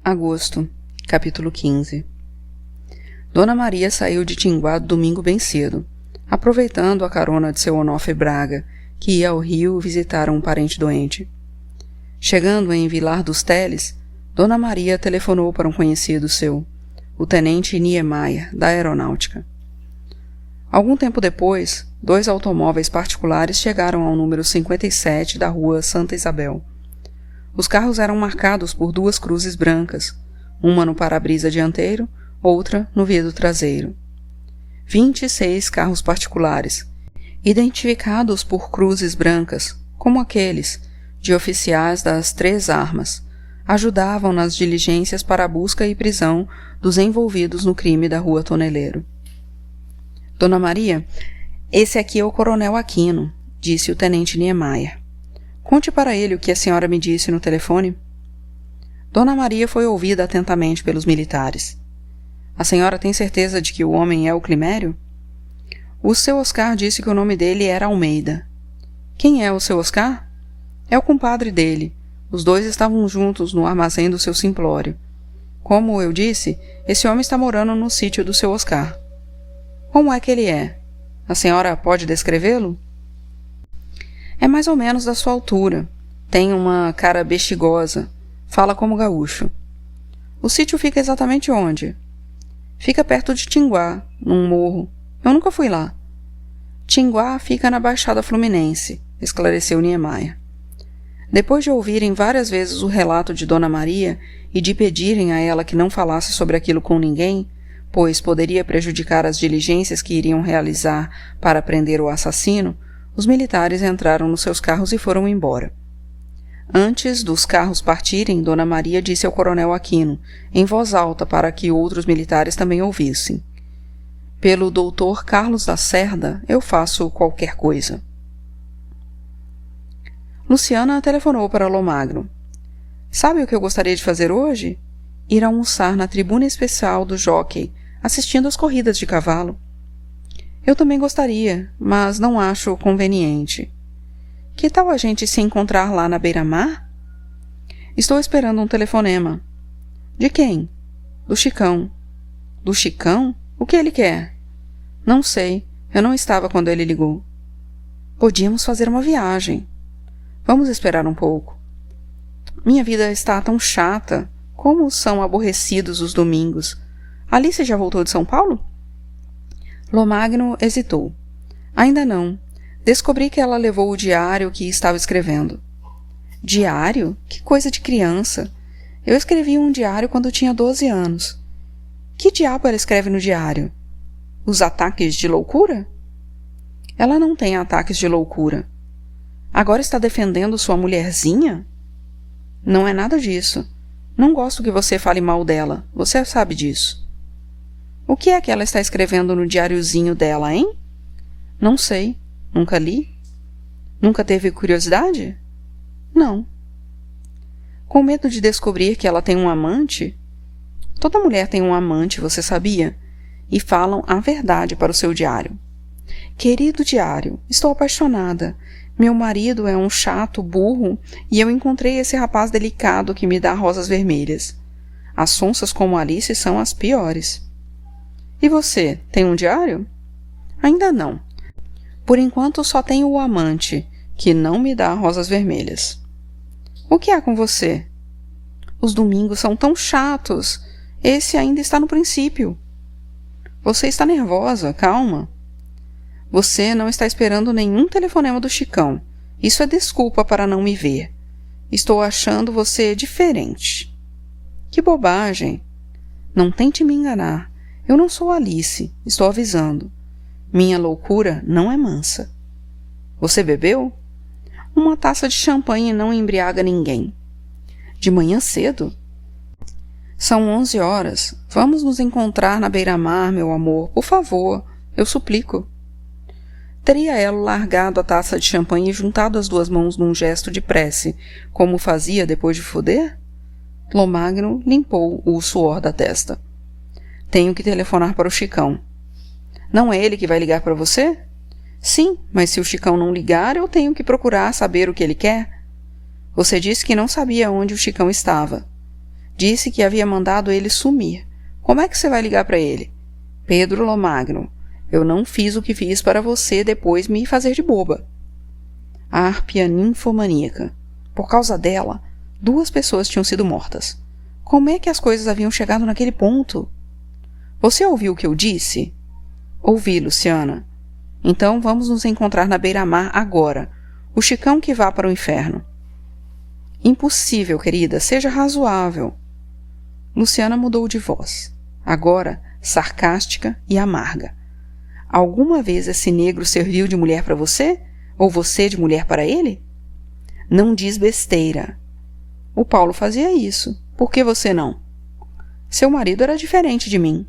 Agosto, capítulo 15. Dona Maria saiu de Tinguá domingo bem cedo, aproveitando a carona de seu Onofre Braga, que ia ao Rio visitar um parente doente. Chegando em Vilar dos Teles, Dona Maria telefonou para um conhecido seu, o tenente Niemeyer, da Aeronáutica. Algum tempo depois, 2 automóveis particulares chegaram ao número 57 da rua Santa Isabel. Os carros eram marcados por 2 cruzes brancas, uma no para-brisa dianteiro, outra no vidro traseiro. 26 carros particulares, identificados por cruzes brancas, como aqueles de oficiais das 3 armas, ajudavam nas diligências para a busca e prisão dos envolvidos no crime da Rua Toneleiro. Dona Maria, esse aqui é o Coronel Aquino, disse o tenente Niemeyer. Conte para ele o que a senhora me disse no telefone. Dona Maria foi ouvida atentamente pelos militares. A senhora tem certeza de que o homem é o Climério? O seu Oscar disse que o nome dele era Almeida. Quem é o seu Oscar? É o compadre dele. Os 2 estavam juntos no armazém do seu Simplório. Como eu disse, esse homem está morando no sítio do seu Oscar. Como é que ele é? A senhora pode descrevê-lo? É mais ou menos da sua altura. Tem uma cara bexigosa. Fala como gaúcho. O sítio fica exatamente onde? Fica perto de Tinguá, num morro. Eu nunca fui lá. Tinguá fica na Baixada Fluminense, esclareceu Niemeyer. Depois de ouvirem várias vezes o relato de Dona Maria e de pedirem a ela que não falasse sobre aquilo com ninguém, pois poderia prejudicar as diligências que iriam realizar para prender o assassino, os militares entraram nos seus carros e foram embora. Antes dos carros partirem, Dona Maria disse ao Coronel Aquino, em voz alta para que outros militares também ouvissem. Pelo doutor Carlos da Cerda, eu faço qualquer coisa. Luciana telefonou para Lomagno. Sabe o que eu gostaria de fazer hoje? Ir almoçar na tribuna especial do Jockey, assistindo às corridas de cavalo. Eu também gostaria, mas não acho conveniente. Que tal a gente se encontrar lá na beira-mar? Estou esperando um telefonema. De quem? Do Chicão. Do Chicão? O que ele quer? Não sei. Eu não estava quando ele ligou. Podíamos fazer uma viagem. Vamos esperar um pouco. Minha vida está tão chata. Como são aborrecidos os domingos. Alice já voltou de São Paulo? Lomagno hesitou. Ainda não. Descobri que ela levou o diário que estava escrevendo. Diário? Que coisa de criança. Eu escrevi um diário quando tinha 12 anos. Que diabo ela escreve no diário? Os ataques de loucura? Ela não tem ataques de loucura. Agora está defendendo sua mulherzinha? Não é nada disso. Não gosto que você fale mal dela. Você sabe disso. O que é que ela está escrevendo no diáriozinho dela, hein? Não sei. Nunca li. Nunca teve curiosidade? Não. Com medo de descobrir que ela tem um amante? Toda mulher tem um amante, você sabia? E falam a verdade para o seu diário. Querido diário, estou apaixonada. Meu marido é um chato burro e eu encontrei esse rapaz delicado que me dá rosas vermelhas. As sonsas como Alice são as piores. E você, tem um diário? Ainda não. Por enquanto só tenho o amante, que não me dá rosas vermelhas. O que há com você? Os domingos são tão chatos. Esse ainda está no princípio. Você está nervosa, calma. Você não está esperando nenhum telefonema do Chicão. Isso é desculpa para não me ver. Estou achando você diferente. Que bobagem. Não tente me enganar. Eu não sou Alice, estou avisando. Minha loucura não é mansa. Você bebeu? Uma taça de champanhe não embriaga ninguém. De manhã cedo? São 11 horas. Vamos nos encontrar na beira-mar, meu amor. Por favor, eu suplico. Teria ela largado a taça de champanhe e juntado as 2 mãos num gesto de prece, como fazia depois de foder? Lomagno limpou o suor da testa. Tenho que telefonar para o Chicão. Não é ele que vai ligar para você? Sim, mas se o Chicão não ligar, eu tenho que procurar saber o que ele quer. Você disse que não sabia onde o Chicão estava. Disse que havia mandado ele sumir. Como é que você vai ligar para ele? Pedro Lomagno, eu não fiz o que fiz para você depois me fazer de boba. A Árpia ninfomaníaca. Por causa dela, 2 pessoas tinham sido mortas. Como é que as coisas haviam chegado naquele ponto? Você ouviu o que eu disse? Ouvi, Luciana. Então vamos nos encontrar na beira-mar agora. O Chicão que vá para o inferno. Impossível, querida. Seja razoável. Luciana mudou de voz. Agora, sarcástica e amarga. Alguma vez esse negro serviu de mulher para você? Ou você de mulher para ele? Não diz besteira. O Paulo fazia isso. Por que você não? Seu marido era diferente de mim.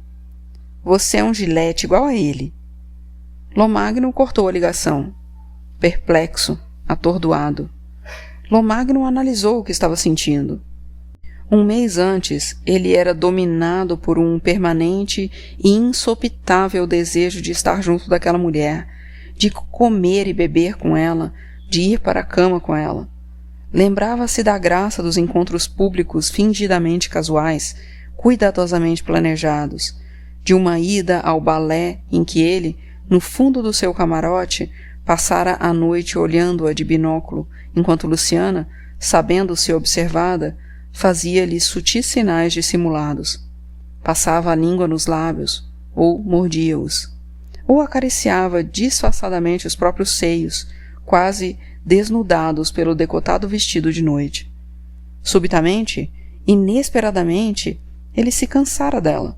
Você é um gilete igual a ele. Lomagno cortou a ligação. Perplexo, atordoado. Lomagno analisou o que estava sentindo. 1 mês antes, ele era dominado por um permanente e insopitável desejo de estar junto daquela mulher, de comer e beber com ela, de ir para a cama com ela. Lembrava-se da graça dos encontros públicos fingidamente casuais, cuidadosamente planejados, de uma ida ao balé em que ele, no fundo do seu camarote, passara a noite olhando-a de binóculo, enquanto Luciana, sabendo-se observada, fazia-lhe sutis sinais dissimulados. Passava a língua nos lábios, ou mordia-os, ou acariciava disfarçadamente os próprios seios, quase desnudados pelo decotado vestido de noite. Subitamente, inesperadamente, ele se cansara dela,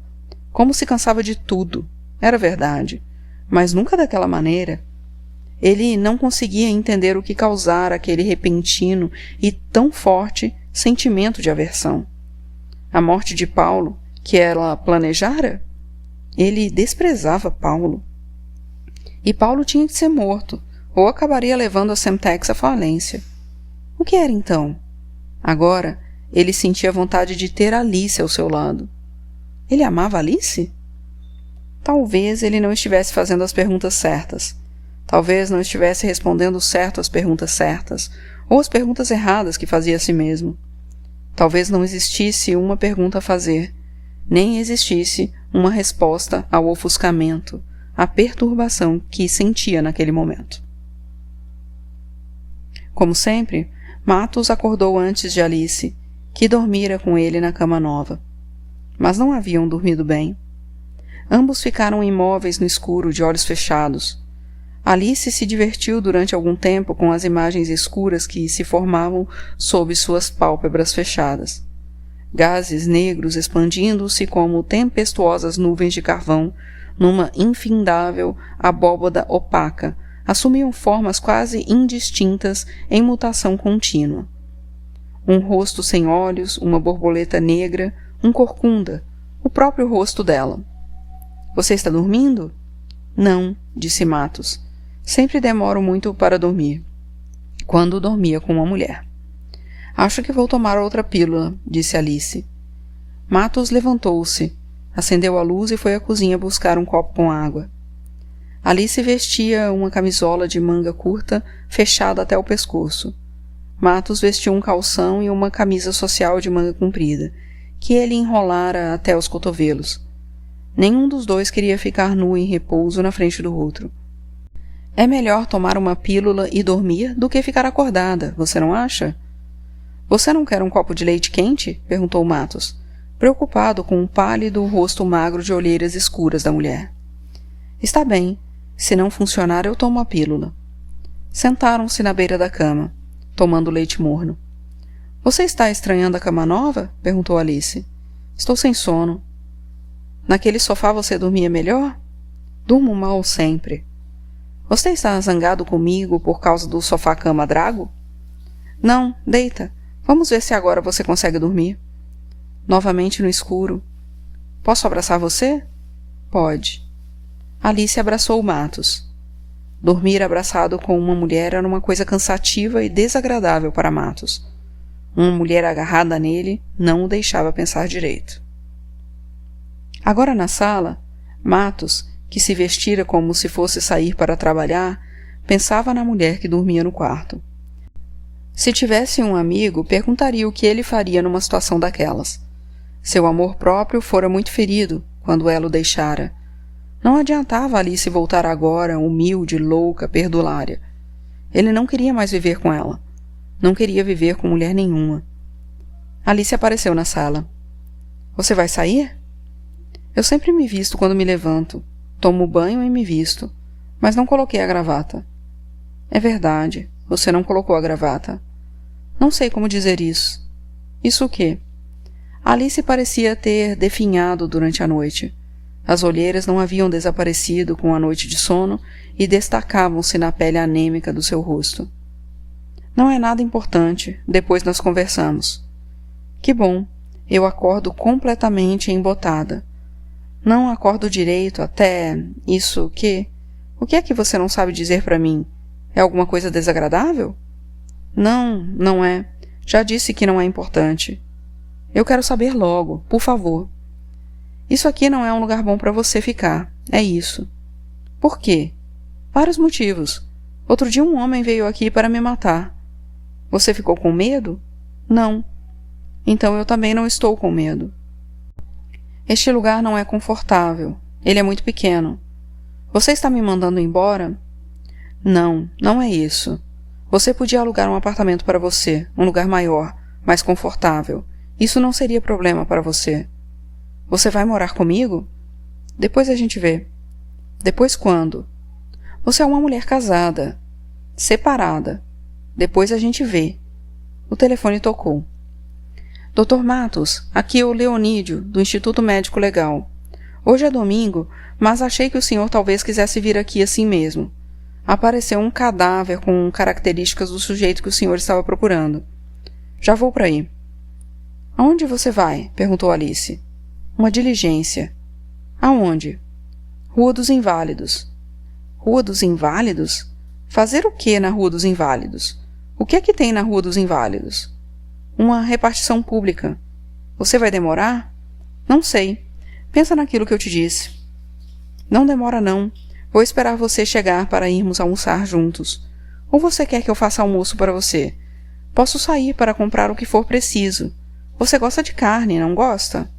como se cansava de tudo. Era verdade, mas nunca daquela maneira. Ele não conseguia entender o que causara aquele repentino e tão forte sentimento de aversão. A morte de Paulo, que ela planejara? Ele desprezava Paulo. E Paulo tinha que ser morto, ou acabaria levando a Semtex à falência. O que era então? Agora, ele sentia vontade de ter Alice ao seu lado. Ele amava Alice? Talvez ele não estivesse fazendo as perguntas certas. Talvez não estivesse respondendo certo às perguntas certas, ou as perguntas erradas que fazia a si mesmo. Talvez não existisse uma pergunta a fazer, nem existisse uma resposta ao ofuscamento, à perturbação que sentia naquele momento. Como sempre, Matos acordou antes de Alice, que dormira com ele na cama nova. Mas não haviam dormido bem. Ambos ficaram imóveis no escuro, de olhos fechados. Alice se divertiu durante algum tempo com as imagens escuras que se formavam sob suas pálpebras fechadas. Gases negros expandindo-se como tempestuosas nuvens de carvão numa infindável abóbada opaca assumiam formas quase indistintas em mutação contínua. Um rosto sem olhos, uma borboleta negra, um corcunda, o próprio rosto dela. — Você está dormindo? — Não, disse Matos. Sempre demoro muito para dormir. Quando dormia com uma mulher. — Acho que vou tomar outra pílula, disse Alice. Matos levantou-se, acendeu a luz e foi à cozinha buscar um copo com água. Alice vestia uma camisola de manga curta, fechada até o pescoço. Matos vestiu um calção e uma camisa social de manga comprida, que ele enrolara até os cotovelos. Nenhum dos dois queria ficar nu em repouso na frente do outro. — É melhor tomar uma pílula e dormir do que ficar acordada, você não acha? — Você não quer um copo de leite quente? Perguntou Matos, preocupado com o pálido rosto magro de olheiras escuras da mulher. — Está bem. Se não funcionar, eu tomo a pílula. Sentaram-se na beira da cama, tomando leite morno. — Você está estranhando a cama nova? Perguntou Alice. — Estou sem sono. — Naquele sofá você dormia melhor? — Durmo mal sempre. — Você está zangado comigo por causa do sofá-cama Drago? — Não, deita. Vamos ver se agora você consegue dormir. Novamente no escuro. — Posso abraçar você? — Pode. Alice abraçou Matos. Dormir abraçado com uma mulher era uma coisa cansativa e desagradável para Matos. Uma mulher agarrada nele não o deixava pensar direito. Agora na sala, Matos, que se vestira como se fosse sair para trabalhar, pensava na mulher que dormia no quarto. Se tivesse um amigo, perguntaria o que ele faria numa situação daquelas. Seu amor próprio fora muito ferido quando ela o deixara. Não adiantava Alice voltar agora, humilde, louca, perdulária. Ele não queria mais viver com ela. Não queria viver com mulher nenhuma. Alice apareceu na sala. Você vai sair? Eu sempre me visto quando me levanto. Tomo banho e me visto. Mas não coloquei a gravata. É verdade, você não colocou a gravata. Não sei como dizer isso. Isso o quê? Alice parecia ter definhado durante a noite. As olheiras não haviam desaparecido com a noite de sono e destacavam-se na pele anêmica do seu rosto. Não é nada importante, depois nós conversamos. Que bom, eu acordo completamente embotada. Não acordo direito até... isso que... O que é que você não sabe dizer para mim? É alguma coisa desagradável? Não, não é. Já disse que não é importante. Eu quero saber logo, por favor. Isso aqui não é um lugar bom para você ficar, é isso. Por quê? Vários motivos. Outro dia um homem veio aqui para me matar. Você ficou com medo? Não. Então eu também não estou com medo. Este lugar não é confortável. Ele é muito pequeno. Você está me mandando embora? Não, não é isso. Você podia alugar um apartamento para você, um lugar maior, mais confortável. Isso não seria problema para você. Você vai morar comigo? Depois a gente vê. Depois quando? Você é uma mulher casada, separada. Depois a gente vê. O telefone tocou. Dr. Matos, aqui é o Leonídio, do Instituto Médico Legal. Hoje é domingo, mas achei que o senhor talvez quisesse vir aqui assim mesmo. Apareceu um cadáver com características do sujeito que o senhor estava procurando. Já vou para aí. Aonde você vai? Perguntou Alice. Uma diligência. Aonde? Rua dos Inválidos. Rua dos Inválidos? Fazer o que na Rua dos Inválidos? O que é que tem na Rua dos Inválidos? Uma repartição pública. Você vai demorar? Não sei. Pensa naquilo que eu te disse. Não demora não. Vou esperar você chegar para irmos almoçar juntos. Ou você quer que eu faça almoço para você? Posso sair para comprar o que for preciso. Você gosta de carne, não gosta?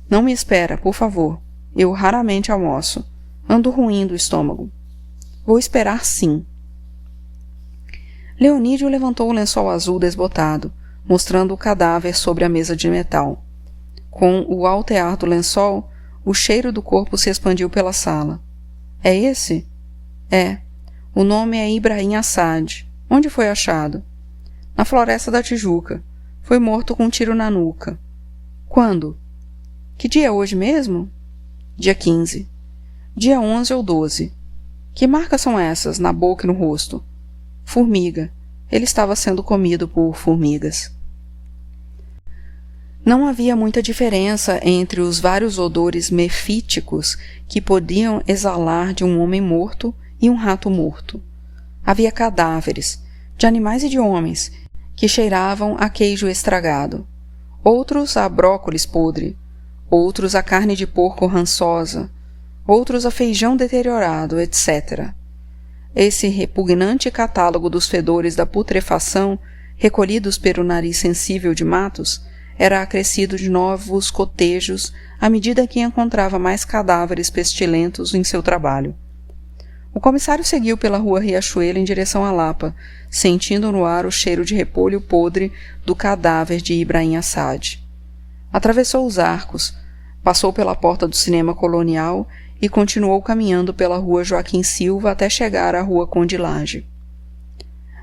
Não me espera, por favor. Eu raramente almoço. Ando ruim do estômago. Vou esperar sim. Leonídio levantou o lençol azul desbotado, mostrando o cadáver sobre a mesa de metal. Com o altear do lençol, o cheiro do corpo se expandiu pela sala. É esse? É. O nome é Ibrahim Assad. Onde foi achado? Na floresta da Tijuca. Foi morto com um tiro na nuca. Quando? Que dia é hoje mesmo? Dia 15. Dia 11 ou 12. Que marcas são essas, na boca e no rosto? Formiga. Ele estava sendo comido por formigas. Não havia muita diferença entre os vários odores mefíticos que podiam exalar de um homem morto e um rato morto. Havia cadáveres, de animais e de homens, que cheiravam a queijo estragado, outros a brócolis podre, outros a carne de porco rançosa, outros a feijão deteriorado, etc. Esse repugnante catálogo dos fedores da putrefação, recolhidos pelo nariz sensível de Matos, era acrescido de novos cotejos à medida que encontrava mais cadáveres pestilentos em seu trabalho. O comissário seguiu pela rua Riachuelo em direção à Lapa, sentindo no ar o cheiro de repolho podre do cadáver de Ibrahim Assad. Atravessou os arcos, passou pela porta do cinema colonial e continuou caminhando pela rua Joaquim Silva até chegar à rua Conde Lage.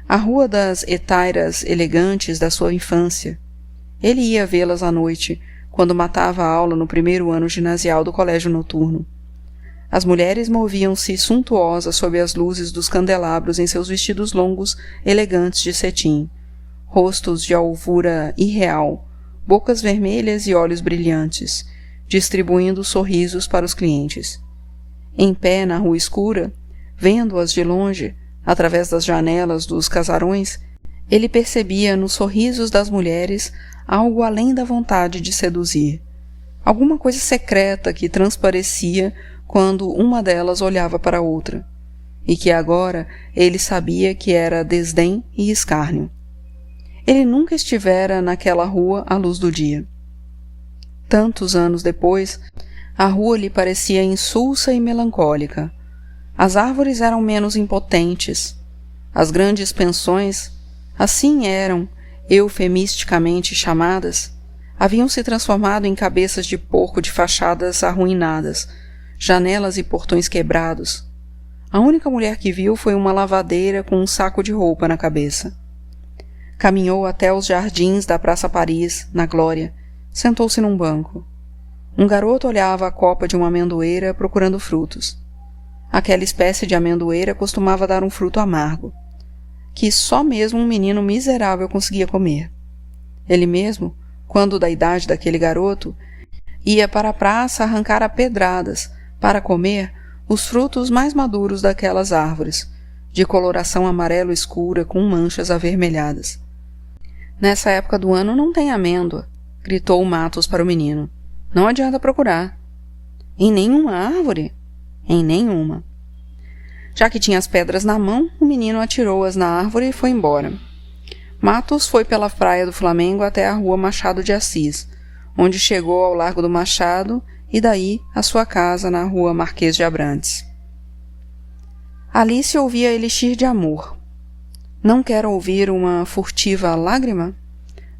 A rua das etairas elegantes da sua infância. Ele ia vê-las à noite, quando matava a aula no primeiro ano ginasial do colégio noturno. As mulheres moviam-se suntuosas sob as luzes dos candelabros em seus vestidos longos, elegantes de cetim, rostos de alvura irreal, bocas vermelhas e olhos brilhantes, distribuindo sorrisos para os clientes. Em pé na rua escura, vendo-as de longe, através das janelas dos casarões, ele percebia nos sorrisos das mulheres algo além da vontade de seduzir, alguma coisa secreta que transparecia quando uma delas olhava para a outra, e que agora ele sabia que era desdém e escárnio. Ele nunca estivera naquela rua à luz do dia. Tantos anos depois, a rua lhe parecia insulsa e melancólica. As árvores eram menos impotentes. As grandes pensões, assim eram eufemisticamente chamadas, haviam se transformado em cabeças de porco de fachadas arruinadas, janelas e portões quebrados. A única mulher que viu foi uma lavadeira com um saco de roupa na cabeça. Caminhou até os jardins da Praça Paris, na Glória. Sentou-se num banco. Um garoto olhava a copa de uma amendoeira procurando frutos. Aquela espécie de amendoeira costumava dar um fruto amargo, que só mesmo um menino miserável conseguia comer. Ele mesmo, quando da idade daquele garoto, ia para a praça arrancar a pedradas para comer os frutos mais maduros daquelas árvores, de coloração amarelo escura com manchas avermelhadas. Nessa época do ano não tem amêndoa, gritou Matos para o menino. Não adianta procurar. Em nenhuma árvore? Em nenhuma. Já que tinha as pedras na mão, o menino atirou-as na árvore e foi embora. Matos foi pela praia do Flamengo até a rua Machado de Assis, onde chegou ao Largo do Machado e daí à sua casa na rua Marquês de Abrantes. Ali se ouvia elixir de amor. Não quer ouvir uma furtiva lágrima?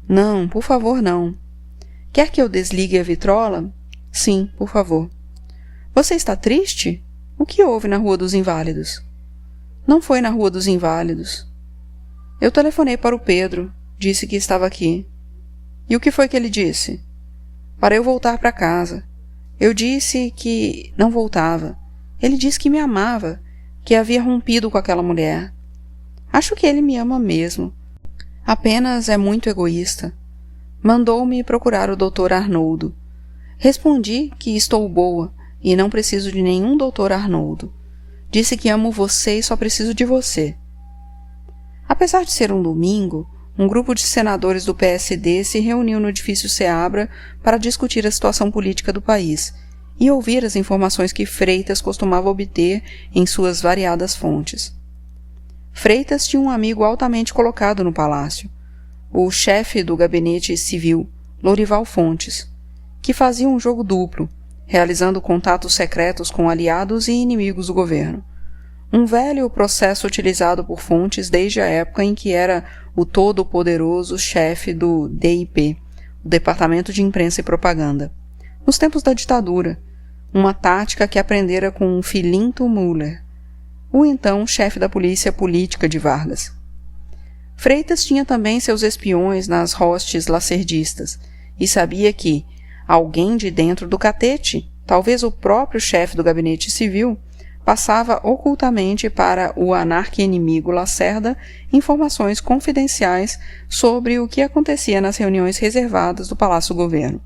Não, por favor, não. Quer que eu desligue a vitrola? Sim, por favor. Você está triste? O que houve na Rua dos Inválidos? Não foi na Rua dos Inválidos. Eu telefonei para o Pedro, disse que estava aqui. E o que foi que ele disse? Para eu voltar para casa. Eu disse que não voltava. Ele disse que me amava, que havia rompido com aquela mulher. Acho que ele me ama mesmo. Apenas é muito egoísta. Mandou-me procurar o Dr. Arnoldo. Respondi que estou boa e não preciso de nenhum Dr. Arnoldo. Disse que amo você e só preciso de você. Apesar de ser um domingo, um grupo de senadores do PSD se reuniu no edifício Seabra para discutir a situação política do país e ouvir as informações que Freitas costumava obter em suas variadas fontes. Freitas tinha um amigo altamente colocado no palácio, o chefe do gabinete civil, Lorival Fontes, que fazia um jogo duplo, realizando contatos secretos com aliados e inimigos do governo. Um velho processo utilizado por Fontes desde a época em que era o todo-poderoso chefe do DIP, o Departamento de Imprensa e Propaganda, nos tempos da ditadura, uma tática que aprendera com Filinto Müller, o então chefe da polícia política de Vargas. Freitas tinha também seus espiões nas hostes lacerdistas e sabia que alguém de dentro do catete, talvez o próprio chefe do gabinete civil, passava ocultamente para o anarca-inimigo Lacerda informações confidenciais sobre o que acontecia nas reuniões reservadas do Palácio Governo.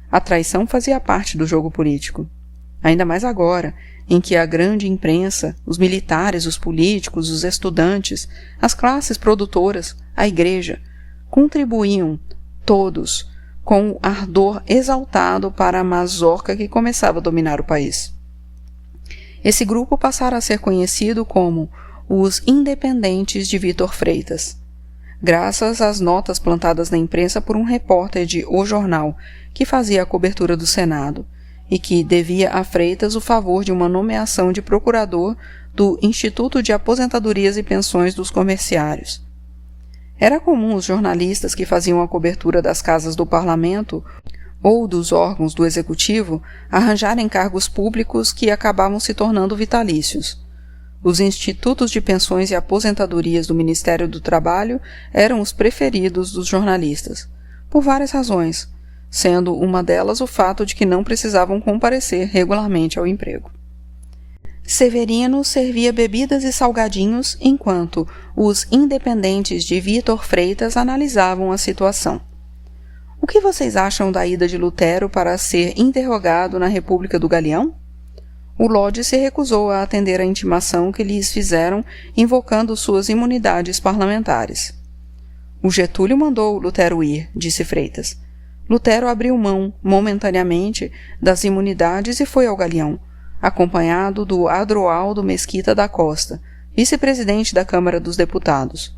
A traição fazia parte do jogo político. Ainda mais agora, em que a grande imprensa, os militares, os políticos, os estudantes, as classes produtoras, a igreja, contribuíam, todos, com o ardor exaltado para a mazorca que começava a dominar o país. Esse grupo passara a ser conhecido como os Independentes de Vitor Freitas, graças às notas plantadas na imprensa por um repórter de O Jornal, que fazia a cobertura do Senado, e que devia a Freitas o favor de uma nomeação de procurador do Instituto de Aposentadorias e Pensões dos Comerciários. Era comum os jornalistas que faziam a cobertura das casas do parlamento ou dos órgãos do executivo arranjarem cargos públicos que acabavam se tornando vitalícios. Os institutos de pensões e aposentadorias do Ministério do Trabalho eram os preferidos dos jornalistas, por várias razões, sendo uma delas o fato de que não precisavam comparecer regularmente ao emprego. Severino servia bebidas e salgadinhos enquanto os independentes de Vitor Freitas analisavam a situação. O que vocês acham da ida de Lutero para ser interrogado na República do Galeão? O Lodge se recusou a atender a intimação que lhes fizeram invocando suas imunidades parlamentares. O Getúlio mandou Lutero ir, disse Freitas. Lutero abriu mão, momentaneamente, das imunidades e foi ao Galeão, acompanhado do Adroaldo Mesquita da Costa, vice-presidente da Câmara dos Deputados.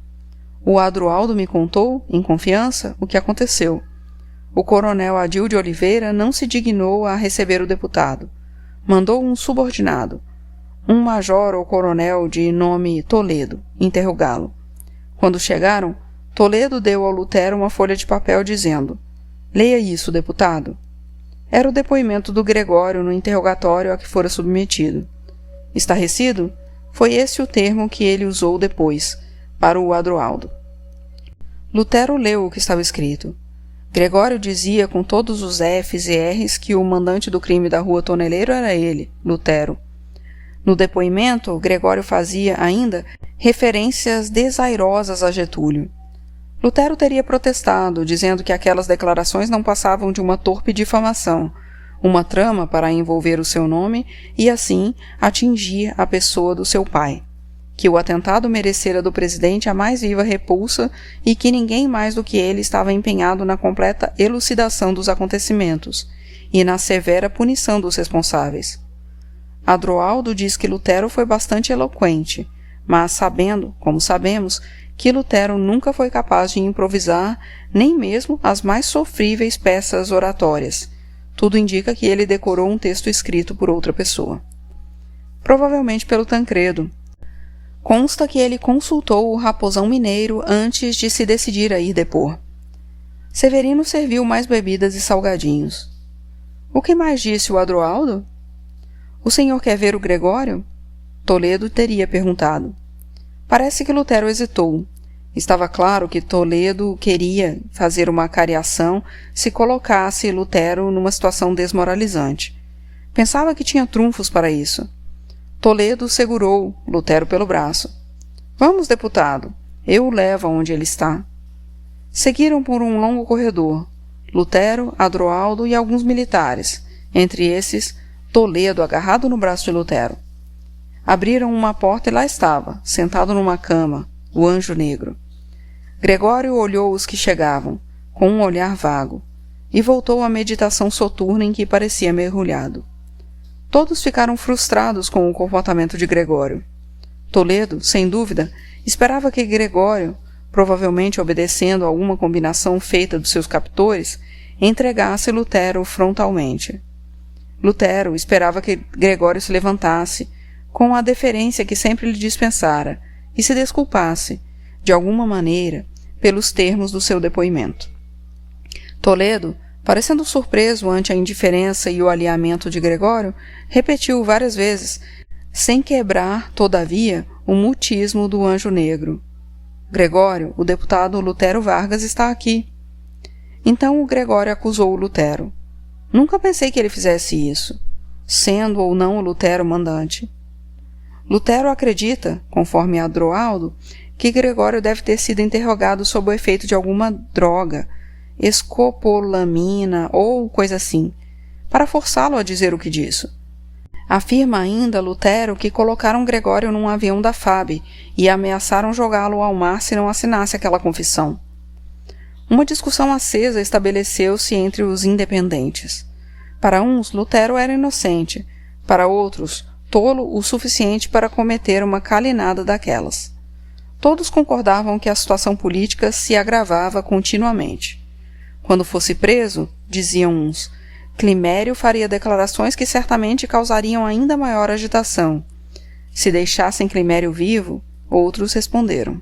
O Adroaldo me contou, em confiança, o que aconteceu. o coronel Adil de Oliveira não se dignou a receber o deputado. Mandou um subordinado, um major ou coronel de nome Toledo, interrogá-lo. Quando chegaram, Toledo deu ao Lutero uma folha de papel dizendo: "Leia isso, deputado." Era o depoimento do Gregório no interrogatório a que fora submetido. Estarrecido, foi esse o termo que ele usou depois, para o Adroaldo. Lutero leu o que estava escrito. Gregório dizia com todos os Fs e Rs que o mandante do crime da Rua Toneleiro era ele, Lutero. No depoimento, Gregório fazia, ainda, referências desairosas a Getúlio. Lutero teria protestado, dizendo que aquelas declarações não passavam de uma torpe difamação, uma trama para envolver o seu nome e, assim, atingir a pessoa do seu pai, que o atentado merecera do presidente a mais viva repulsa e que ninguém mais do que ele estava empenhado na completa elucidação dos acontecimentos e na severa punição dos responsáveis. Adroaldo diz que Lutero foi bastante eloquente, mas sabendo, como sabemos, que Lutero nunca foi capaz de improvisar nem mesmo as mais sofríveis peças oratórias. Tudo indica que ele decorou um texto escrito por outra pessoa. Provavelmente pelo Tancredo. Consta que ele consultou o Raposão Mineiro antes de se decidir a ir depor. Severino serviu mais bebidas e salgadinhos. O que mais disse o Adroaldo? O senhor quer ver o Gregório? Toledo teria perguntado. Parece que Lutero hesitou. Estava claro que Toledo queria fazer uma cariação se colocasse Lutero numa situação desmoralizante. Pensava que tinha trunfos para isso. Toledo segurou Lutero pelo braço. Vamos, deputado, eu o levo aonde ele está. Seguiram por um longo corredor. Lutero, Adroaldo e alguns militares, entre esses, Toledo agarrado no braço de Lutero. Abriram uma porta e lá estava, sentado numa cama, o anjo negro. Gregório olhou os que chegavam, com um olhar vago, e voltou à meditação soturna em que parecia mergulhado. Todos ficaram frustrados com o comportamento de Gregório. Toledo, sem dúvida, esperava que Gregório, provavelmente obedecendo a alguma combinação feita dos seus captores, entregasse Lutero frontalmente. Lutero esperava que Gregório se levantasse, com a deferência que sempre lhe dispensara, e se desculpasse, de alguma maneira, pelos termos do seu depoimento. Toledo, parecendo surpreso ante a indiferença e o alinhamento de Gregório, repetiu várias vezes, sem quebrar, todavia, o mutismo do anjo negro. Gregório, o deputado Lutero Vargas está aqui. Então o Gregório acusou o Lutero. Nunca pensei que ele fizesse isso, sendo ou não o Lutero mandante. Lutero acredita, conforme Adroaldo, que Gregório deve ter sido interrogado sob o efeito de alguma droga, escopolamina ou coisa assim, para forçá-lo a dizer o que disse. Afirma ainda Lutero que colocaram Gregório num avião da FAB e ameaçaram jogá-lo ao mar se não assinasse aquela confissão. Uma discussão acesa estabeleceu-se entre os independentes. Para uns, Lutero era inocente, para outros, tolo o suficiente para cometer uma calinada daquelas. Todos concordavam que a situação política se agravava continuamente. Quando fosse preso, diziam uns, Climério faria declarações que certamente causariam ainda maior agitação. Se deixassem Climério vivo, outros responderam.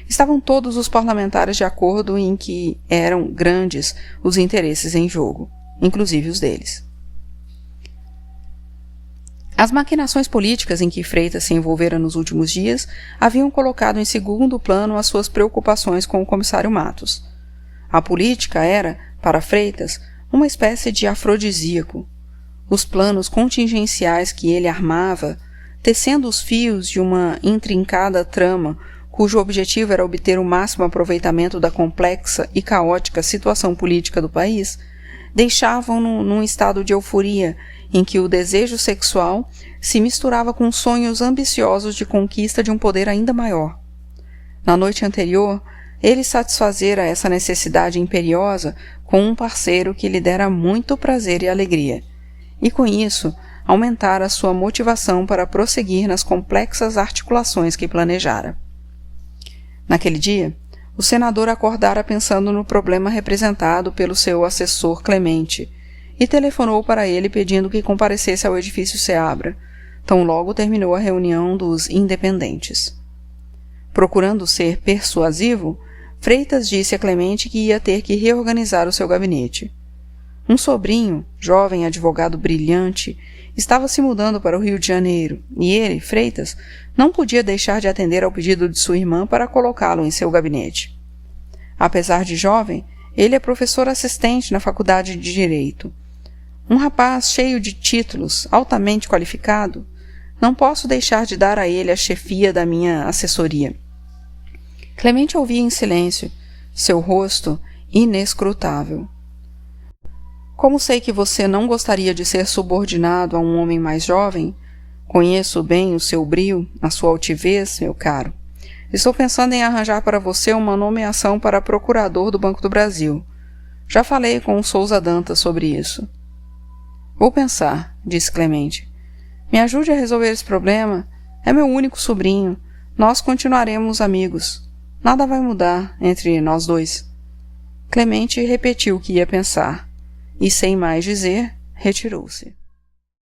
Estavam todos os parlamentares de acordo em que eram grandes os interesses em jogo, inclusive os deles. As maquinações políticas em que Freitas se envolvera nos últimos dias haviam colocado em segundo plano as suas preocupações com o comissário Matos. A política era, para Freitas, uma espécie de afrodisíaco. Os planos contingenciais que ele armava, tecendo os fios de uma intrincada trama cujo objetivo era obter o máximo aproveitamento da complexa e caótica situação política do país, deixavam-no num estado de euforia em que o desejo sexual se misturava com sonhos ambiciosos de conquista de um poder ainda maior. Na noite anterior, ele satisfazera essa necessidade imperiosa com um parceiro que lhe dera muito prazer e alegria, e com isso aumentara sua motivação para prosseguir nas complexas articulações que planejara. Naquele dia, O senador acordara pensando no problema representado pelo seu assessor Clemente e telefonou para ele pedindo que comparecesse ao edifício Seabra, tão logo terminou a reunião dos independentes. Procurando ser persuasivo, Freitas disse a Clemente que ia ter que reorganizar o seu gabinete. Um sobrinho, jovem advogado brilhante, estava se mudando para o Rio de Janeiro e ele, Freitas, não podia deixar de atender ao pedido de sua irmã para colocá-lo em seu gabinete. Apesar de jovem, ele é professor assistente na Faculdade de Direito. Um rapaz cheio de títulos, altamente qualificado. Não posso deixar de dar a ele a chefia da minha assessoria. Clemente ouvia em silêncio, seu rosto inescrutável. Como sei que você não gostaria de ser subordinado a um homem mais jovem, conheço bem o seu brio, a sua altivez, meu caro. Estou pensando em arranjar para você uma nomeação para procurador do Banco do Brasil. Já falei com o Souza Dantas sobre isso. Vou pensar, disse Clemente. Me ajude a resolver esse problema. É meu único sobrinho. Nós continuaremos amigos. Nada vai mudar entre nós dois. Clemente repetiu que ia pensar e, sem mais dizer, retirou-se.